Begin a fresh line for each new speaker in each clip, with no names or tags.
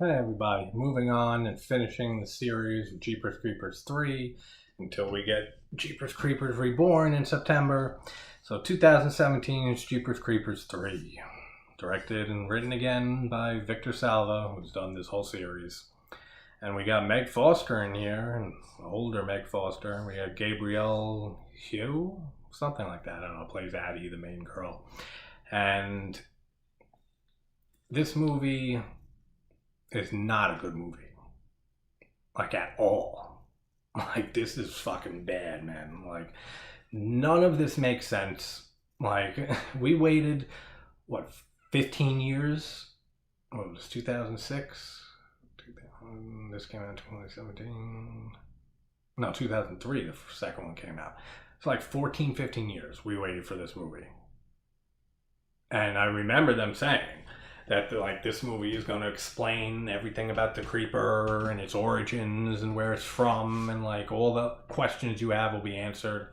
Hey everybody, moving on and finishing the series of Jeepers Creepers 3 until we get Jeepers Creepers Reborn in September. So 2017 is Jeepers Creepers 3. Directed and written again by Victor Salva, who's done this whole series. And we got Meg Foster in here, and older Meg Foster. We got Gabrielle Hugh, something like that. I don't know, plays Addie, the main girl. And this movie is not a good movie. Like, at all. Like, this is fucking bad, man. Like, none of this makes sense. Like, we waited, what, 15 years? What was 2006? This came out in 2017. No, 2003, the second one came out. It's like 14, 15 years we waited for this movie. And I remember them saying that like this movie is going to explain everything about the creeper and its origins and where it's from, and like all the questions you have will be answered.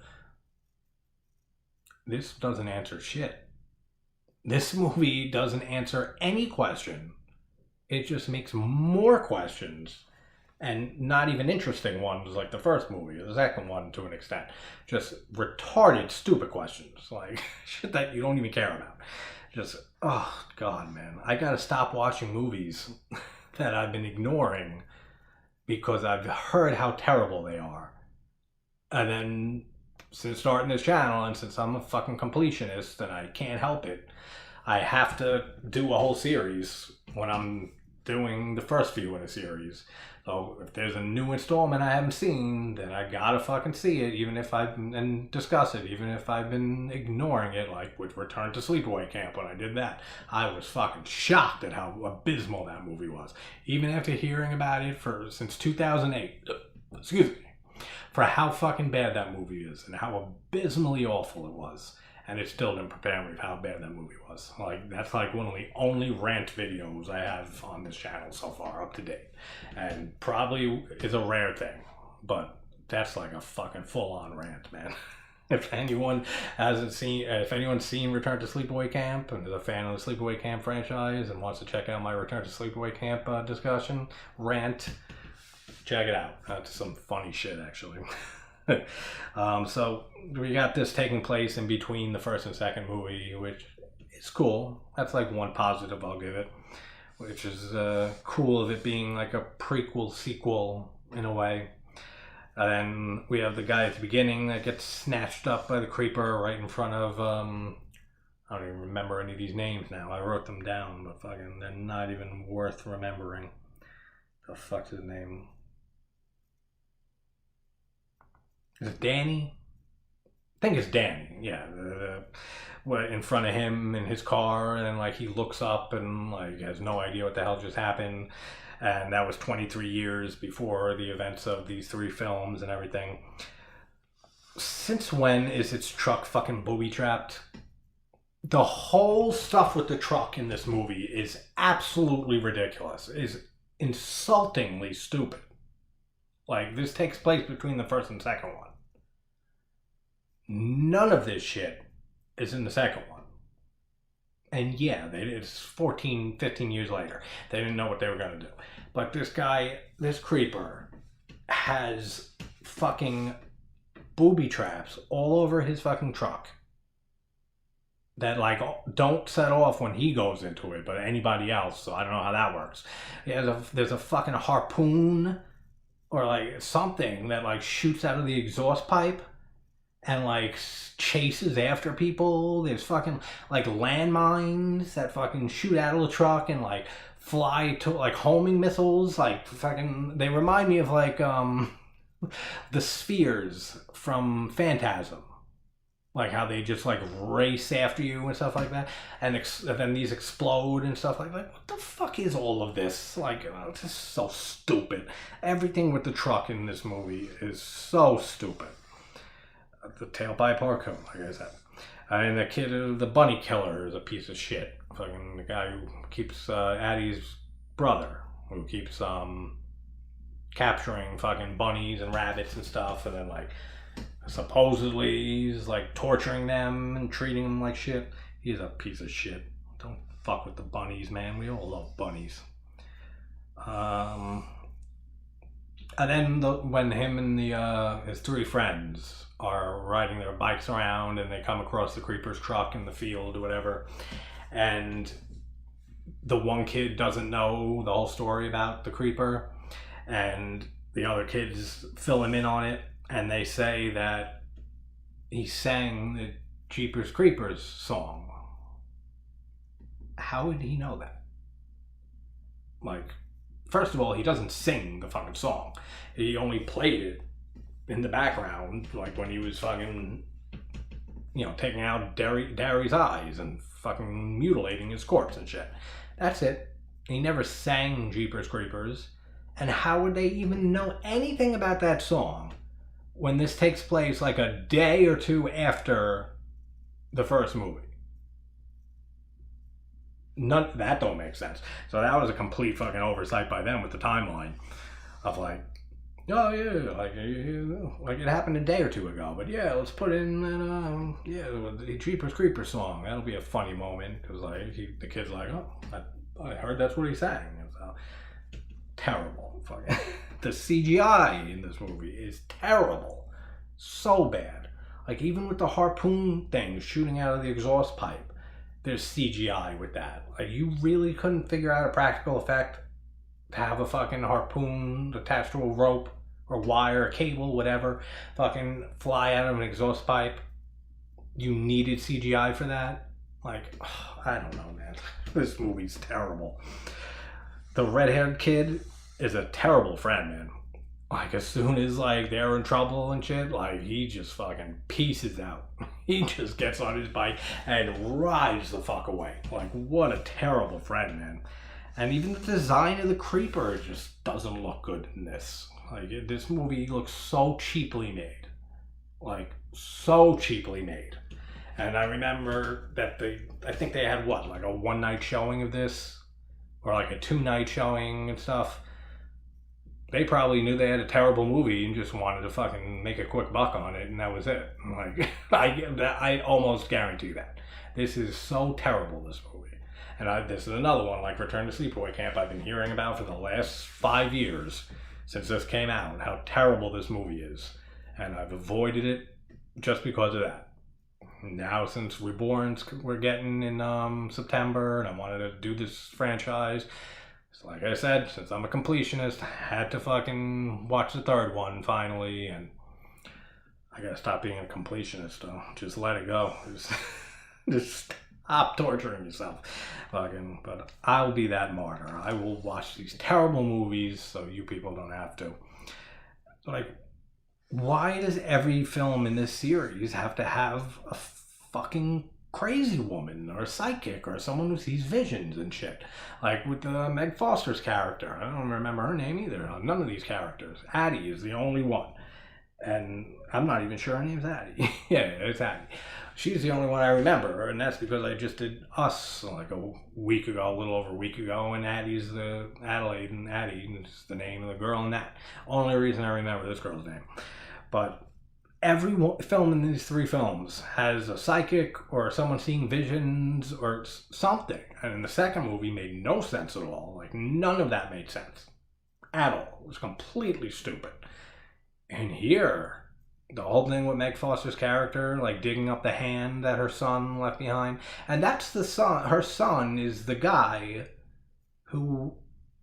This doesn't answer shit. This movie doesn't answer any question. It just makes more questions, and not even interesting ones like the first movie or the second one to an extent. Just retarded, stupid questions, like shit that you don't even care about. Just, oh god, man, I gotta stop watching movies that I've been ignoring because I've heard how terrible they are. And then since starting this channel, and since I'm a fucking completionist and I can't help it, I have to do a whole series when I'm doing the first few in a series. So if there's a new installment I haven't seen, then I gotta fucking see it, even if and discuss it, even if I've been ignoring it, like with Return to Sleepaway Camp when I did that. I was fucking shocked at how abysmal that movie was. Even after hearing about it since 2008, excuse me, for how fucking bad that movie is and how abysmally awful it was. And it still didn't prepare me for how bad that movie was. Like, that's like one of the only rant videos I have on this channel so far, up to date. And probably is a rare thing, but that's like a fucking full-on rant, man. If anyone's seen Return to Sleepaway Camp and is a fan of the Sleepaway Camp franchise and wants to check out my Return to Sleepaway Camp discussion, rant, check it out. That's some funny shit, actually. So we got this taking place in between the first and second movie, which is cool. That's like one positive I'll give it, which is cool of it being like a prequel sequel in a way. And then we have the guy at the beginning that gets snatched up by the creeper right in front of I don't even remember any of these names now. I wrote them down, but fucking they're not even worth remembering. The fuck's his name? Is it Danny? I think it's Danny. Yeah, in front of him in his car, and then like he looks up and like has no idea what the hell just happened, and that was 23 years before the events of these three films and everything. Since when is its truck fucking booby trapped? The whole stuff with the truck in this movie is absolutely ridiculous. It is insultingly stupid. Like, this takes place between the first and second one. None of this shit is in the second one. And yeah, it's 14, 15 years later. They didn't know what they were going to do. But this guy, this creeper, has fucking booby traps all over his fucking truck that like don't set off when he goes into it, but anybody else. So I don't know how that works. There's a fucking harpoon or like something that like shoots out of the exhaust pipe and like chases after people. There's fucking like landmines that fucking shoot out of the truck and like fly to like homing missiles. Like fucking, they remind me of like the spheres from Phantasm. Like how they just like race after you and stuff like that, and then these explode and stuff like that. What the fuck is all of this? Like, it's just so stupid. Everything with the truck in this movie is so stupid. The tailpipe harpoon, like I said. And the kid, the bunny killer, is a piece of shit. Fucking the guy who keeps Addie's brother, who keeps capturing fucking bunnies and rabbits and stuff, and then like supposedly he's like torturing them and treating them like shit. He's a piece of shit. Don't fuck with the bunnies, man. We all love bunnies. Um, and then when him and his three friends are riding their bikes around and they come across the creeper's truck in the field or whatever, and the one kid doesn't know the whole story about the creeper, and the other kids fill him in on it, and they say that he sang the Jeepers Creepers song. How would he know that? Like, first of all, he doesn't sing the fucking song. He only played it in the background, like when he was fucking, taking out Derry's eyes and fucking mutilating his corpse and shit. That's it. He never sang Jeepers Creepers. And how would they even know anything about that song when this takes place like a day or two after the first movie? That don't make sense. So that was a complete fucking oversight by them with the timeline of like, oh yeah, like it happened a day or two ago, but yeah, let's put in the Jeepers Creepers song. That'll be a funny moment because like the kid's like, oh, I heard that's what he sang. So, terrible, fucking. The CGI in this movie is terrible, so bad. Like even with the harpoon thing shooting out of the exhaust pipe, there's CGI with that. Like you really couldn't figure out a practical effect to have a fucking harpoon attached to a rope or wire, or cable, whatever, fucking fly out of an exhaust pipe. You needed CGI for that? Like, I don't know, man. This movie's terrible. The red-haired kid is a terrible friend, man. Like, as soon as, like, they're in trouble and shit, like, he just fucking pieces out. He just gets on his bike and rides the fuck away. Like, what a terrible friend, man. And even the design of the creeper just doesn't look good in this. Like, this movie looks so cheaply made. Like, so cheaply made. And I remember that I think they had what, like a one-night showing of this? Or like a two-night showing and stuff. They probably knew they had a terrible movie and just wanted to fucking make a quick buck on it, and that was it. Like, I almost guarantee that. This is so terrible, this movie. And this is another one, like Return to Sleepaway Camp, I've been hearing about for the last 5 years since this came out, how terrible this movie is. And I've avoided it just because of that. Now, since Reborn's we're getting in September, and I wanted to do this franchise, so like I said, since I'm a completionist, I had to fucking watch the third one finally, and I gotta stop being a completionist, though. Just let it go. Just stop torturing yourself. Fucking, but I'll be that martyr. I will watch these terrible movies so you people don't have to. Like, why does every film in this series have to have a fucking crazy woman or a psychic or someone who sees visions and shit? Like with Meg Foster's character. I don't remember her name either. None of these characters. Addie is the only one. And I'm not even sure her name's Addie. Yeah, it's Addie. She's the only one I remember, and that's because I just did Us like a week ago, a little over a week ago, and Addie's the Adelaide, and Addie is the name of the girl in that. Only reason I remember this girl's name. But every film in these three films has a psychic or someone seeing visions or something. And in the second movie made no sense at all. Like, none of that made sense at all. It was completely stupid. And here, the whole thing with Meg Foster's character, like digging up the hand that her son left behind. And that's the son. Her son is the guy who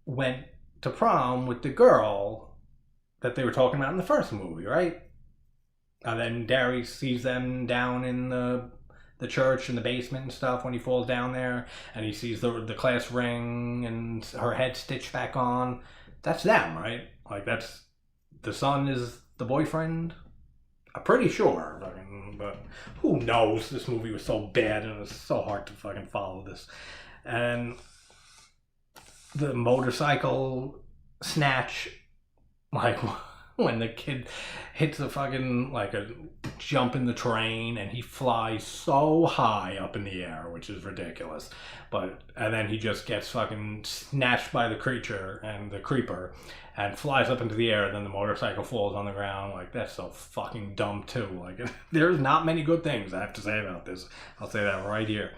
went to prom with the girl that they were talking about in the first movie, right? And then Derry sees them down in the church in the basement and stuff when he falls down there, and he sees the class ring and her head stitched back on. That's them, right? Like, that's the son is the boyfriend. I'm pretty sure, but who knows? This movie was so bad and it was so hard to fucking follow this. And the motorcycle snatch, like when the kid hits a fucking, like a jump in the train and he flies so high up in the air, which is ridiculous. And then he just gets fucking snatched by the creature and the creeper and flies up into the air, and then the motorcycle falls on the ground. Like, that's so fucking dumb too. Like, there's not many good things I have to say about this. I'll say that right here.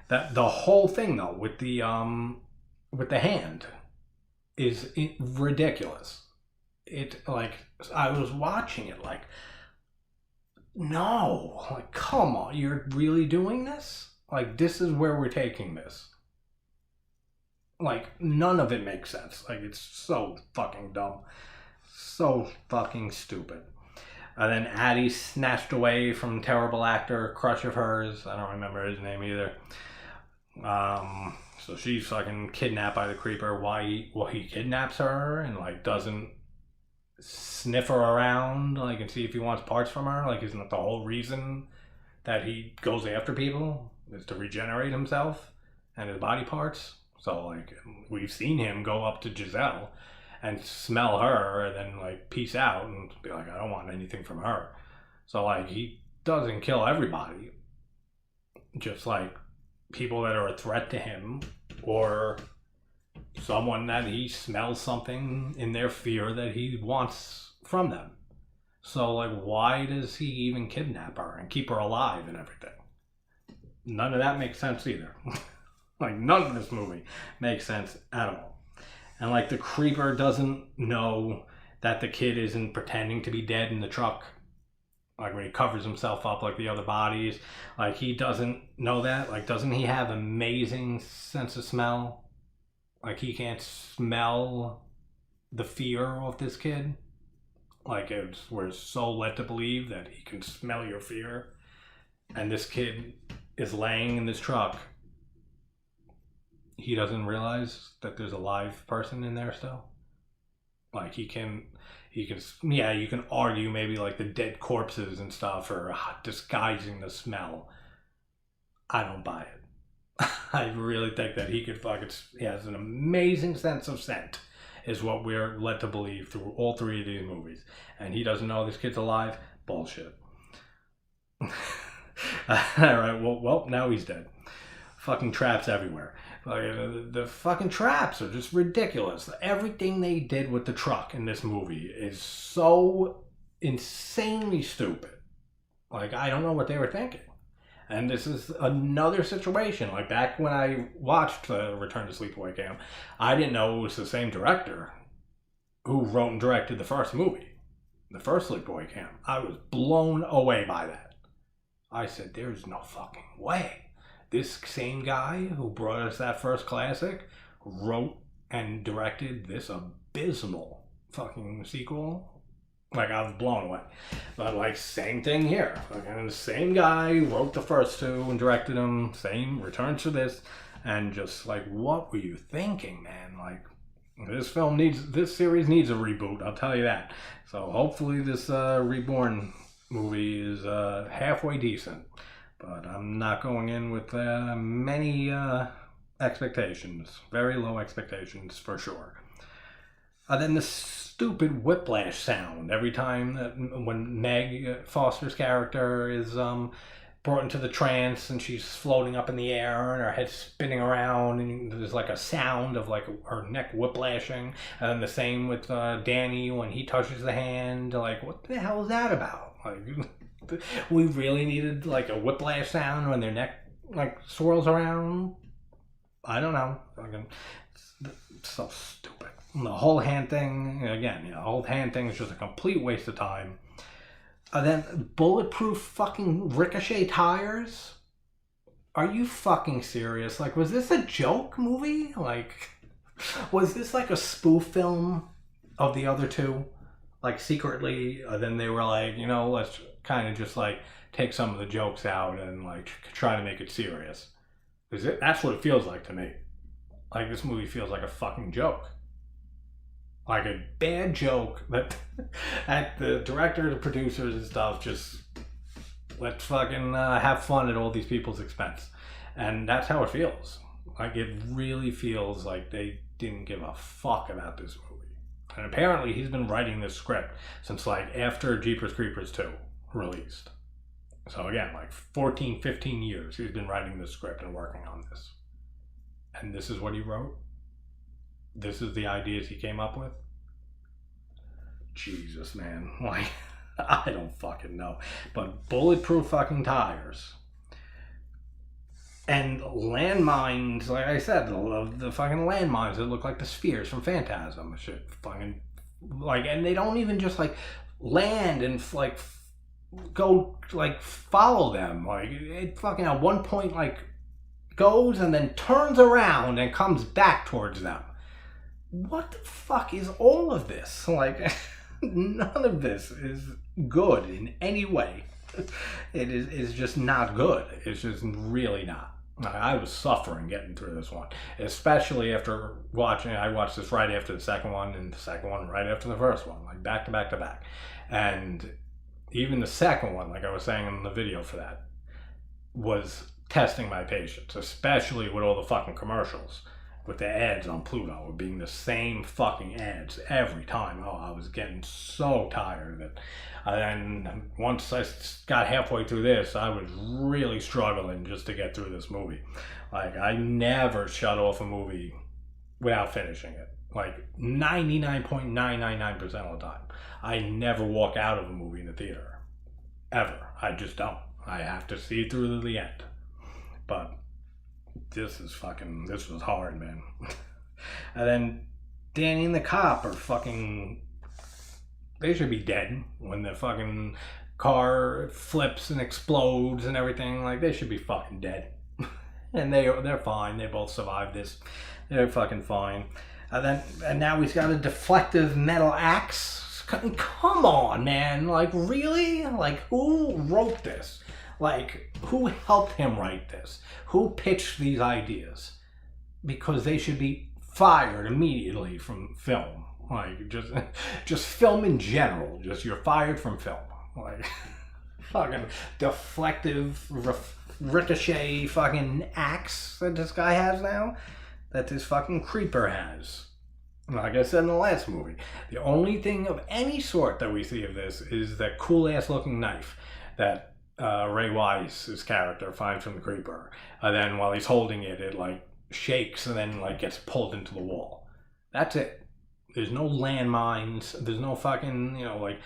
That the whole thing though with the hand, is ridiculous. It, like, I was watching it like, no, like, come on, you're really doing this? Like, this is where we're taking this. Like, none of it makes sense. Like, it's so fucking dumb. So fucking stupid. And then Addie snatched away from terrible actor, crush of hers. I don't remember his name either. So she's fucking kidnapped by the creeper. Why he kidnaps her and, like, doesn't sniff her around, like, and see if he wants parts from her? Like, isn't that the whole reason that he goes after people? Is to regenerate himself and his body parts? So, like, we've seen him go up to Giselle and smell her and then, like, peace out and be like, I don't want anything from her. So, like, he doesn't kill everybody. Just, like, people that are a threat to him, or someone that he smells something in their fear that he wants from them. So, like, why does he even kidnap her and keep her alive and everything? None of that makes sense either. Like, none of this movie makes sense at all. And, like, the creeper doesn't know that the kid isn't pretending to be dead in the truck. Like, when he covers himself up like the other bodies. Like, he doesn't know that. Like, doesn't he have amazing sense of smell? Like, he can't smell the fear of this kid. Like, we're so led to believe that he can smell your fear. And this kid is laying in this truck. He doesn't realize that there's a live person in there still. Like, you can argue maybe, like, the dead corpses and stuff are disguising the smell. I don't buy it. I really think that he has an amazing sense of scent, is what we're led to believe through all three of these movies. And he doesn't know this kid's alive? Bullshit. Alright, well, now he's dead. Fucking traps everywhere. Like, the fucking traps are just ridiculous. Everything they did with the truck in this movie is so insanely stupid. Like, I don't know what they were thinking. And this is another situation. Like, back when I watched Return to Sleepaway Camp, I didn't know it was the same director who wrote and directed the first movie, the first Sleepaway Camp. I was blown away by that. I said, there's no fucking way. This same guy who brought us that first classic wrote and directed this abysmal fucking sequel. Like, I was blown away. But, like, same thing here. Like, the same guy wrote the first two and directed them. Same returns to this. And just, like, what were you thinking, man? Like, this series needs a reboot, I'll tell you that. So hopefully this Reborn movie is halfway decent. But I'm not going in with many expectations. Very low expectations, for sure. Then the stupid whiplash sound every time when Meg Foster's character is brought into the trance and she's floating up in the air and her head's spinning around and there's like a sound of like her neck whiplashing. And then the same with Danny when he touches the hand. Like, what the hell is that about? Like, we really needed like a whiplash sound when their neck like swirls around. I don't know. It's so stupid. And the whole hand thing, again, the whole hand thing is just a complete waste of time. Then bulletproof fucking Ricochet tires? Are you fucking serious? Like, was this a joke movie? Like, was this like a spoof film of the other two? Like, secretly, then they were like, let's kind of just like take some of the jokes out and like try to make it serious. That's what it feels like to me. Like, this movie feels like a fucking joke. Like a bad joke that at the director, the producers and stuff, just let's fucking have fun at all these people's expense. And that's how it feels. Like, it really feels like they didn't give a fuck about this movie. And apparently he's been writing this script since like after Jeepers Creepers 2 released. So again, like 14, 15 years he's been writing this script and working on this. And this is what he wrote? This is the ideas he came up with? Jesus, man. Like, I don't fucking know. But bulletproof fucking tires. And landmines, like I said, the fucking landmines that look like the spheres from Phantasm. Shit, fucking, like, and they don't even just, like, land and, like, go, like, follow them. Like, it fucking at one point, like, goes and then turns around and comes back towards them. What the fuck is all of this? Like, none of this is good in any way. It's just not good. It's just really not. I was suffering getting through this one, especially after watching. I watched this right after the second one, and the second one right after the first one, like back to back to back. And even the second one, like I was saying in the video for that, was testing my patience, especially with all the fucking commercials, with the ads on Pluto being the same fucking ads every time. Oh, I was getting so tired of it. And once I got halfway through this, I was really struggling just to get through this movie. Like, I never shut off a movie without finishing it. Like, 99.999% of the time. I never walk out of a movie in the theater. Ever. I just don't. I have to see through to the end. But this was hard, man. And then Danny and the cop are fucking, they should be dead when the fucking car flips and explodes and everything. Like, they should be fucking dead. And they're fine. They both survived this. They're fucking fine. And now he's got a deflective metal axe. Come on, man. Like, really? Like, who wrote this? Like, who helped him write this? Who pitched these ideas? Because they should be fired immediately from film. Like, just film in general. Just, you're fired from film. Like, fucking deflective, ricochet fucking axe that this guy has now. That this fucking creeper has. Like I said in the last movie, the only thing of any sort that we see of this is that cool-ass looking knife that Ray Wise's character finds from the creeper. And then while he's holding it, it like shakes and then like gets pulled into the wall. That's it. There's no landmines. There's no fucking, like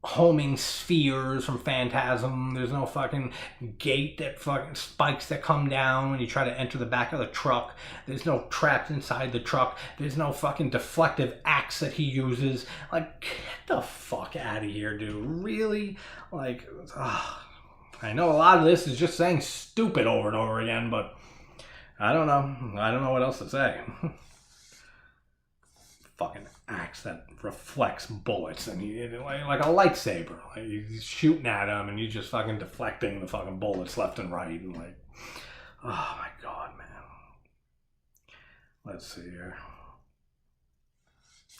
homing spheres from Phantasm. There's no fucking gate that fucking spikes that come down when you try to enter the back of the truck. There's no traps inside the truck. There's no fucking deflective axe that he uses. Like, get the fuck out of here, dude. Really? Like, I know a lot of this is just saying stupid over and over again, but I don't know. I don't know what else to say. Fucking axe that reflects bullets and like a lightsaber. Like, he's shooting at him and you're just fucking deflecting the fucking bullets left and right. And like, oh my god, man. Let's see here.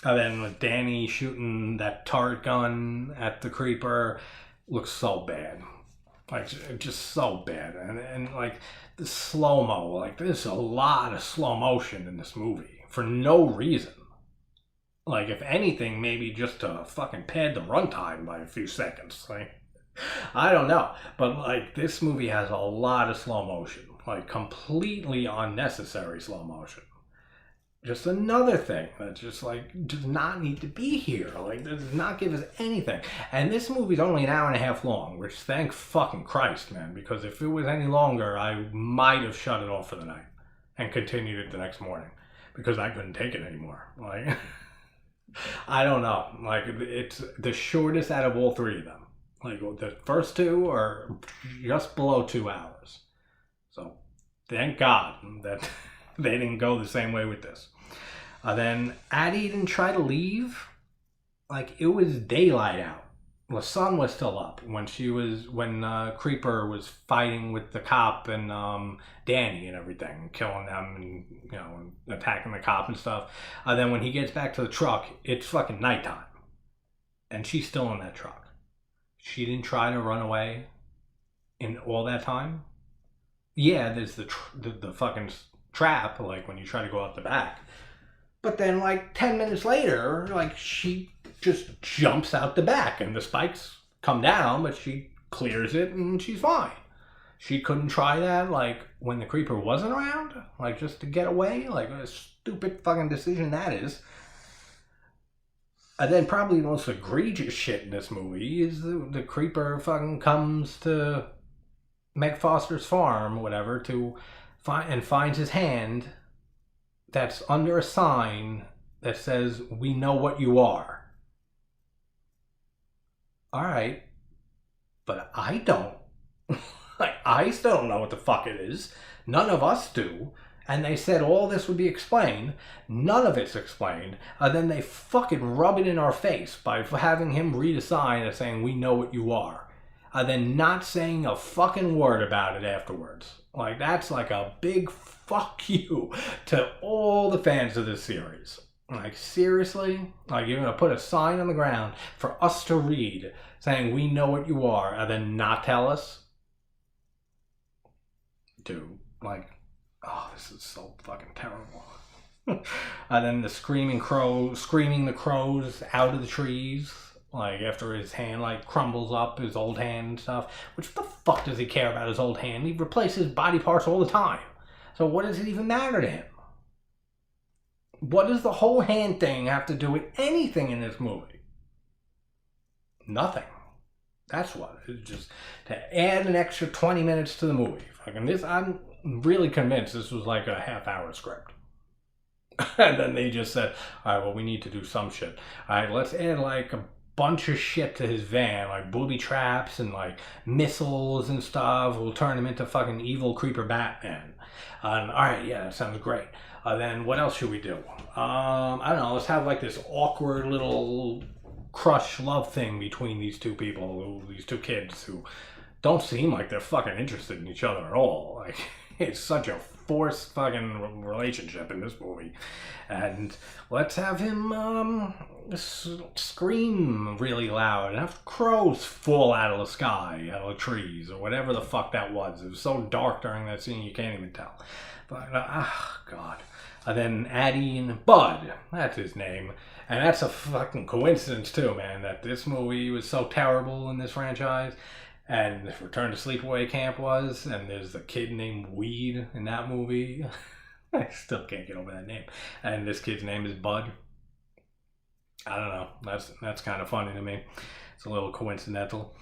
And then with Danny shooting that turret gun at the creeper, looks so bad. Like, just so bad. And like the slow-mo, like there's a lot of slow motion in this movie for no reason. Like, if anything, maybe just to fucking pad the runtime by a few seconds. Like, I don't know. But, like, this movie has a lot of slow motion. Like, completely unnecessary slow motion. Just another thing that just, like, does not need to be here. Like, does not give us anything. And this movie's only an hour and a half long, which, thank fucking Christ, man. Because if it was any longer, I might have shut it off for the night and continued it the next morning. Because I couldn't take it anymore. Like... I don't know. Like, it's the shortest out of all three of them. Like, the first two are just below 2 hours. So, thank God that they didn't go the same way with this. Then Addie didn't try to leave. Like, it was daylight out. The sun was still up when Creeper was fighting with the cop and Danny and everything, killing them and attacking the cop and stuff. Then when he gets back to the truck, it's fucking nighttime, and she's still in that truck. She didn't try to run away in all that time. Yeah, there's the fucking trap, like when you try to go out the back. But then, like 10 minutes later, like she just jumps out the back and the spikes come down, but she clears it and she's fine. She couldn't try that, like, when the creeper wasn't around, like, just to get away. Like, a stupid fucking decision that is. And then probably the most egregious shit in this movie is the creeper fucking comes to Meg Foster's farm, or whatever, to finds his hand that's under a sign that says, "We know what you are." All right, but I don't. Like, I still don't know what the fuck it is. None of us do. And they said all this would be explained. None of it's explained. And then they fucking rub it in our face by having him read a sign and saying, "We know what you are." And then not saying a fucking word about it afterwards. Like, that's like a big fuck you to all the fans of this series. Like, seriously? Like, you're going to put a sign on the ground for us to read saying, "We know what you are," and then not tell us? Dude, like, oh, this is so fucking terrible. And then the screaming the crows out of the trees. Like, after his hand, like, crumbles up, his old hand and stuff. Which, the fuck does he care about his old hand? He replaces body parts all the time. So what does it even matter to him? What does the whole hand thing have to do with anything in this movie? Nothing. That's what. It's just to add an extra 20 minutes to the movie. Fucking this, I'm really convinced this was like a half-hour script. And then they just said, "All right, well, we need to do some shit. All right, let's add like a bunch of shit to his van, like booby traps and like missiles and stuff. We'll turn him into fucking evil creeper Batman." And all right, yeah, that sounds great. Then what else should we do? I don't know. Let's have like this awkward little crush love thing between these two people, these two kids who don't seem like they're fucking interested in each other at all. Like, it's such a forced fucking relationship in this movie. And let's have him scream really loud and have crows fall out of the sky, out of the trees, or whatever the fuck that was. It was so dark during that scene you can't even tell. But, God. And then Addie and Bud, that's his name. And that's a fucking coincidence too, man, that this movie was so terrible in this franchise. And Return to Sleepaway Camp was, and there's a kid named Weed in that movie. I still can't get over that name. And this kid's name is Bud. I don't know. That's kind of funny to me. It's a little coincidental.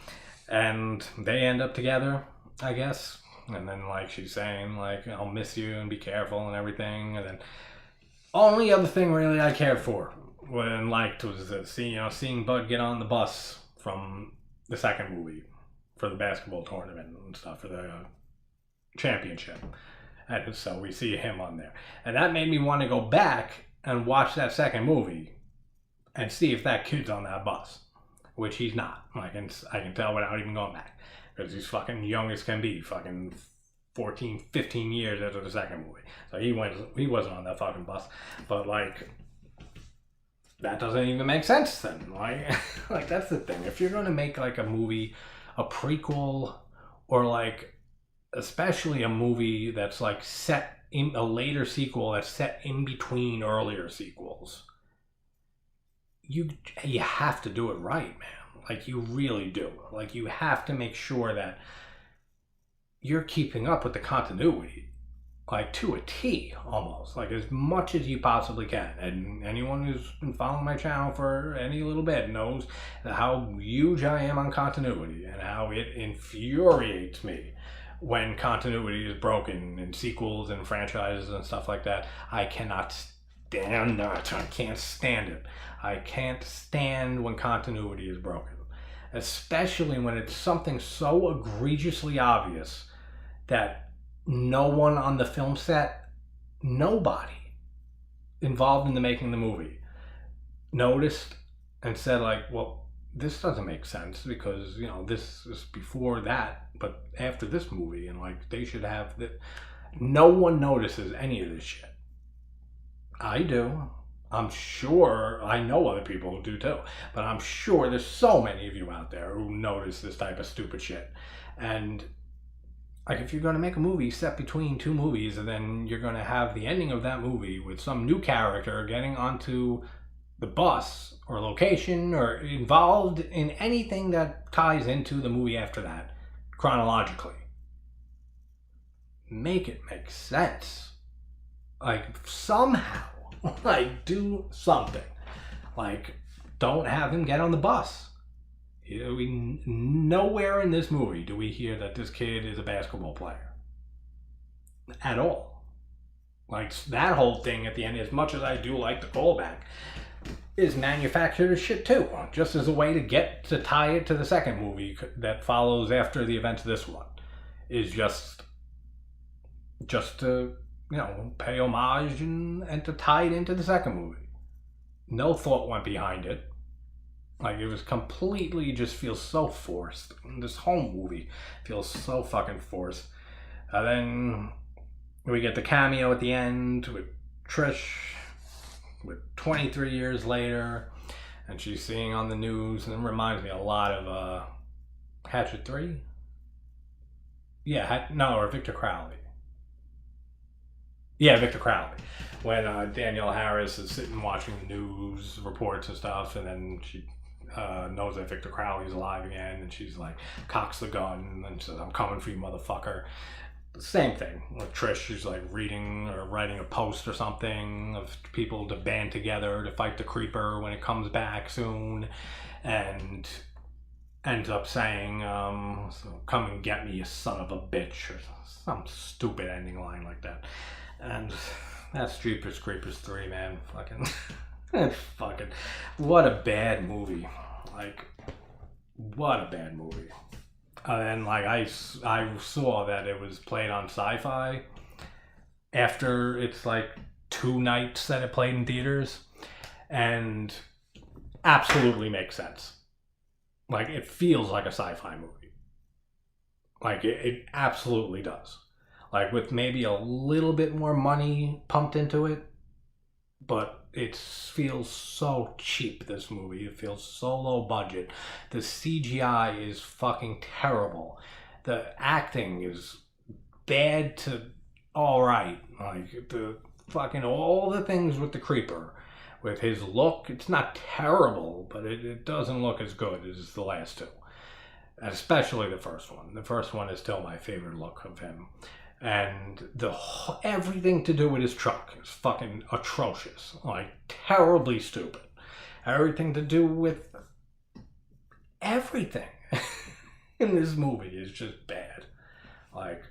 And they end up together, I guess. And then, like, she's saying, like, "I'll miss you and be careful," and everything. And then, only other thing really I cared for and liked was seeing Bud get on the bus from the second movie for the basketball tournament and stuff, for the championship. And so we see him on there. And that made me want to go back and watch that second movie and see if that kid's on that bus, which he's not. I can tell without even going back, because he's fucking young as can be, fucking 14, 15 years after the second movie. So he wasn't on that fucking bus. But, like, that doesn't even make sense then. Like that's the thing. If you're going to make, like, a movie, a prequel, or, like, especially a movie that's, like, set in a later sequel that's set in between earlier sequels, you have to do it right, man. Like, you really do. Like, you have to make sure that you're keeping up with the continuity, like, to a T, almost, like, as much as you possibly can. And anyone who's been following my channel for any little bit knows how huge I am on continuity and how it infuriates me when continuity is broken in sequels and franchises and stuff like that. I cannot stand that. I can't stand it. I can't stand when continuity is broken, especially when it's something so egregiously obvious that no one on the film set, nobody involved in the making of the movie, noticed and said, like, well, this doesn't make sense because, you know, this is before that, but after this movie, and, like, they should have that. No one notices any of this shit. I do. I'm sure, I know other people who do too, but I'm sure there's so many of you out there who notice this type of stupid shit. And, like, if you're going to make a movie set between two movies, and then you're going to have the ending of that movie with some new character getting onto the bus or location or involved in anything that ties into the movie after that, chronologically, make it make sense. Like, somehow, like, do something. Like, don't have him get on the bus. Nowhere in this movie do we hear that this kid is a basketball player. At all. Like, that whole thing at the end, as much as I do like the callback, is manufactured as shit too. Just as a way to get to tie it to the second movie that follows after the events of this one. Is just to, pay homage and to tie it into the second movie. No thought went behind it. Like, it was completely, just feels so forced. This whole movie feels so fucking forced. And then we get the cameo at the end with Trish, with 23 years later, and she's seeing on the news, and it reminds me a lot of Hatchet 3? Yeah, or Victor Crowley. Yeah, Victor Crowley. When Danielle Harris is sitting watching the news reports and stuff, and then she knows that Victor Crowley's alive again, and she's like, cocks the gun and says, "I'm coming for you, motherfucker." Same thing with Trish. She's like reading or writing a post or something of people to band together to fight the creeper when it comes back soon, and ends up saying, so "come and get me, you son of a bitch," or some stupid ending line like that. And that's Jeepers Creepers 3, man. Fucking what a bad movie. Like, what a bad movie. And like I saw that it was played on Sci-Fi after it's like 2 nights that it played in theaters, and absolutely makes sense. Like, it feels like a sci-fi movie. Like, it absolutely does. Like, with maybe a little bit more money pumped into it, but it feels so cheap, this movie. It feels so low budget. The CGI is fucking terrible. The acting is bad to alright. Like, the fucking all the things with the creeper. With his look, it's not terrible, but it doesn't look as good as the last two. Especially the first one. The first one is still my favorite look of him. And everything to do with his truck is fucking atrocious. Like, terribly stupid. Everything to do with everything in this movie is just bad. Like,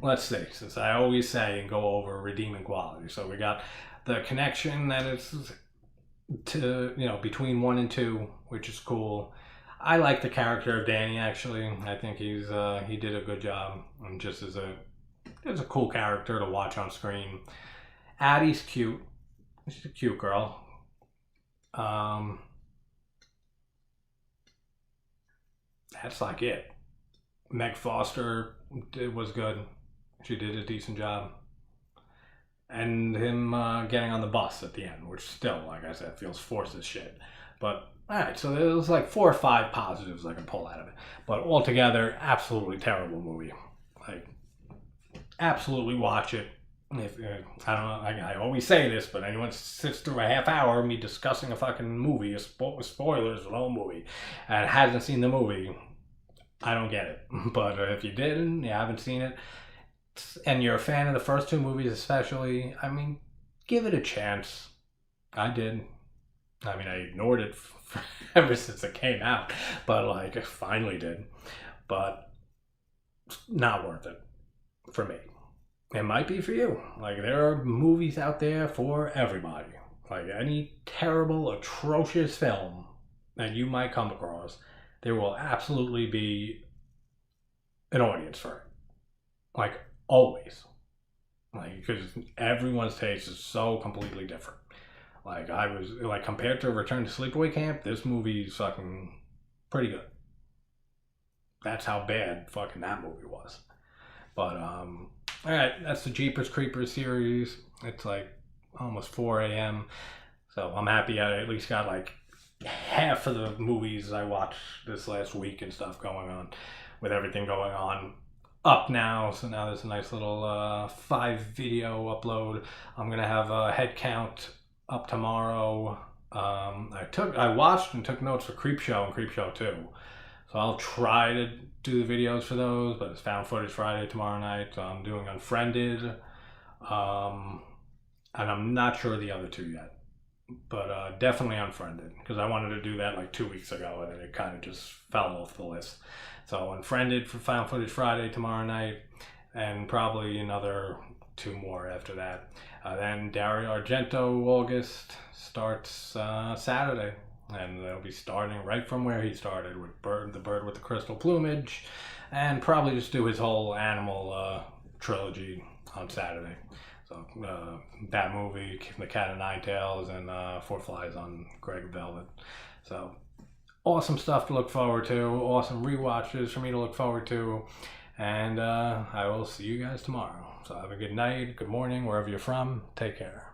let's see, since I always say and go over redeeming quality. So we got the connection that is to, between 1 and 2, which is cool. I like the character of Danny, actually. I think he did a good job, and just as a cool character to watch on screen. Addie's cute. She's a cute girl. That's like it. Meg Foster was good. She did a decent job. And him getting on the bus at the end, which still, like I said, feels forced as shit. But alright, so there's like 4 or 5 positives I can pull out of it. But altogether, absolutely terrible movie. Like, absolutely watch it. If I don't know, I always say this, but anyone sits through a half hour of me discussing a fucking movie, spoilers of the whole movie, and hasn't seen the movie, I don't get it. But if you did and you haven't seen it, and you're a fan of the first 2 movies especially, I mean, give it a chance. I did. I mean, I ignored it ever since it came out, but like, I finally did. But not worth it for me. It might be for you. Like, there are movies out there for everybody. Like, any terrible, atrocious film that you might come across, there will absolutely be an audience for it. Like, always. Like, because everyone's taste is so completely different. Like, compared to Return to Sleepaway Camp, this movie's fucking pretty good. That's how bad fucking that movie was. But, alright, that's the Jeepers Creepers series. It's like almost 4 a.m. So I'm happy I at least got like half of the movies I watched this last week and stuff going on, with everything going on up now. So now there's a nice little 5 video upload. I'm gonna have a head count up tomorrow. I watched and took notes for Creepshow and Creepshow 2. So I'll try to do the videos for those, but it's Found Footage Friday tomorrow night. So I'm doing Unfriended. And I'm not sure of the other 2 yet. but definitely Unfriended, because I wanted to do that like 2 weeks ago, and then it kind of just fell off the list. So Unfriended for Found Footage Friday tomorrow night, and probably another 2 more after that. Then Dario Argento August starts Saturday, and they'll be starting right from where he started with the bird with the crystal plumage, and probably just do his whole animal trilogy on Saturday. So that movie, The Cat of Nine Tails, and Four Flies on Greg Velvet. So awesome stuff to look forward to. Awesome rewatches for me to look forward to. And I will see you guys tomorrow. So have a good night, good morning, wherever you're from. Take care.